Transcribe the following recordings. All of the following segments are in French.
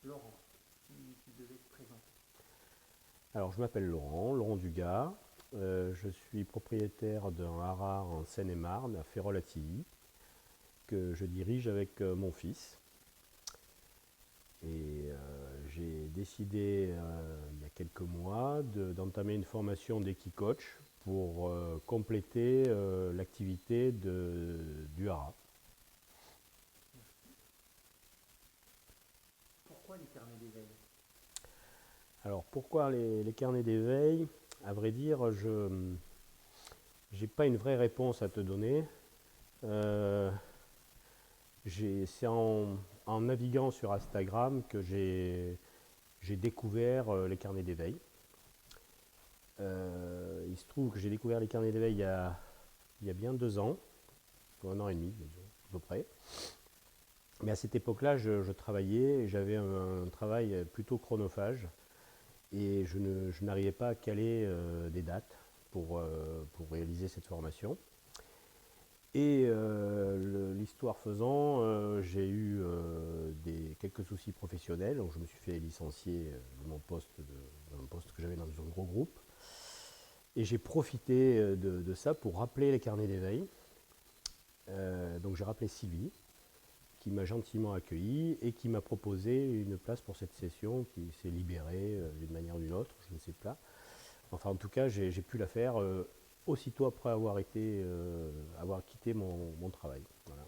Laurent, si tu devais te présenter. Alors, je m'appelle Laurent Dugas. Je suis propriétaire d'un haras en Seine-et-Marne, à Férol-Attilly, que je dirige avec mon fils. Et j'ai décidé, il y a quelques mois, d'entamer une formation d'Equicoach pour compléter l'activité du haras. Pourquoi les carnets d'éveil? Alors, pourquoi les carnets d'éveil? À vrai dire, je n'ai pas une vraie réponse à te donner. Euh, C'est en naviguant sur Instagram que j'ai découvert les carnets d'éveil. Il se trouve que j'ai découvert les carnets d'éveil il y a bien 2 ans, ou 1 an et demi, disons, à peu près. Mais à cette époque-là, je travaillais et j'avais un travail plutôt chronophage et je n'arrivais pas à caler des dates pour réaliser cette formation. Et l'histoire faisant, j'ai eu quelques soucis professionnels, donc je me suis fait licencier de mon poste que j'avais dans un gros groupe. Et j'ai profité de ça pour rappeler les carnets d'éveil. Donc j'ai rappelé Sylvie, qui m'a gentiment accueilli et qui m'a proposé une place pour cette session qui s'est libérée d'une manière ou d'une autre, je ne sais pas. Enfin, en tout cas, j'ai pu la faire aussitôt après avoir quitté mon travail. Voilà.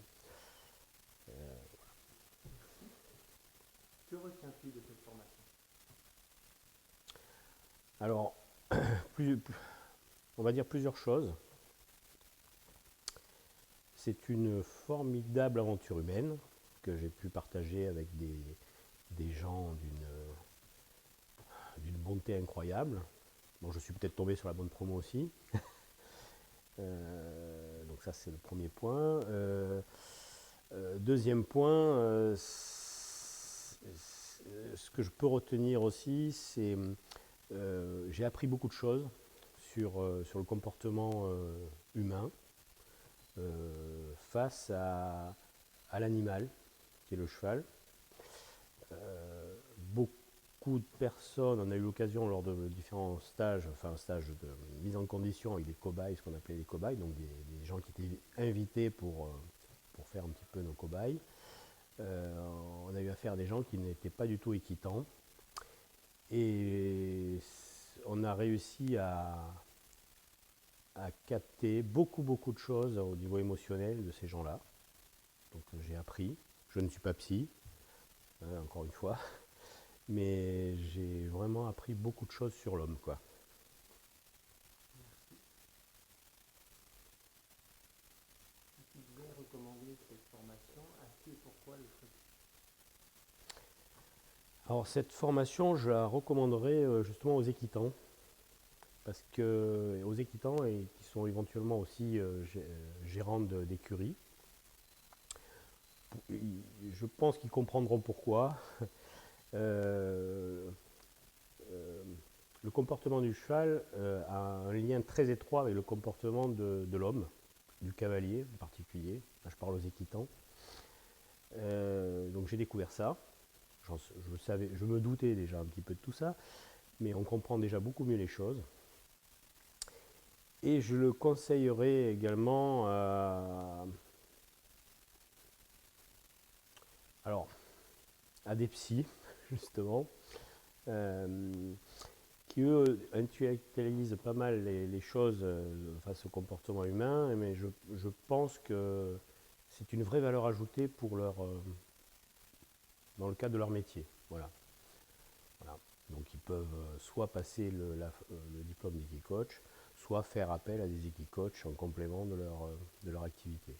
Merci. Que retiens-tu de cette formation? Alors, on va dire plusieurs choses. C'est une formidable aventure humaine que j'ai pu partager avec des gens d'une bonté incroyable. Bon, je suis peut-être tombé sur la bonne promo aussi. Donc ça, c'est le premier point. Deuxième point, ce que je peux retenir aussi, c'est j'ai appris beaucoup de choses sur le comportement humain face à l'animal, qui est le cheval. Beaucoup de personnes, on a eu l'occasion lors de différents stages, enfin un stage de mise en condition avec des cobayes, ce qu'on appelait les cobayes, donc des gens qui étaient invités pour faire un petit peu nos cobayes. On a eu affaire à des gens qui n'étaient pas du tout équitants et on a réussi à capter beaucoup de choses au niveau émotionnel de ces gens-là. Donc j'ai appris, je ne suis pas psy, encore une fois, mais j'ai vraiment appris beaucoup de choses sur l'homme, quoi. Merci. Si tu devais recommander cette formation, à qui et pourquoi le ferais-tu? Alors cette formation, je la recommanderais justement aux équitants, parce que aux équitants et qui sont éventuellement aussi gérants d'écuries, je pense qu'ils comprendront pourquoi. Euh, euh, le comportement du cheval a un lien très étroit avec le comportement de l'homme, du cavalier en particulier. Là, je parle aux équitants. Donc j'ai découvert ça. Je me doutais déjà un petit peu de tout ça, mais on comprend déjà beaucoup mieux les choses. Et je le conseillerais également alors, à des psys, justement, euh, qui eux intellectualisent pas mal les choses face au comportement humain, mais je pense que c'est une vraie valeur ajoutée dans le cadre de leur métier. Voilà. Voilà. Donc ils peuvent soit passer le diplôme d'Equicoach, soit faire appel à des Equicoach en complément de leur activité.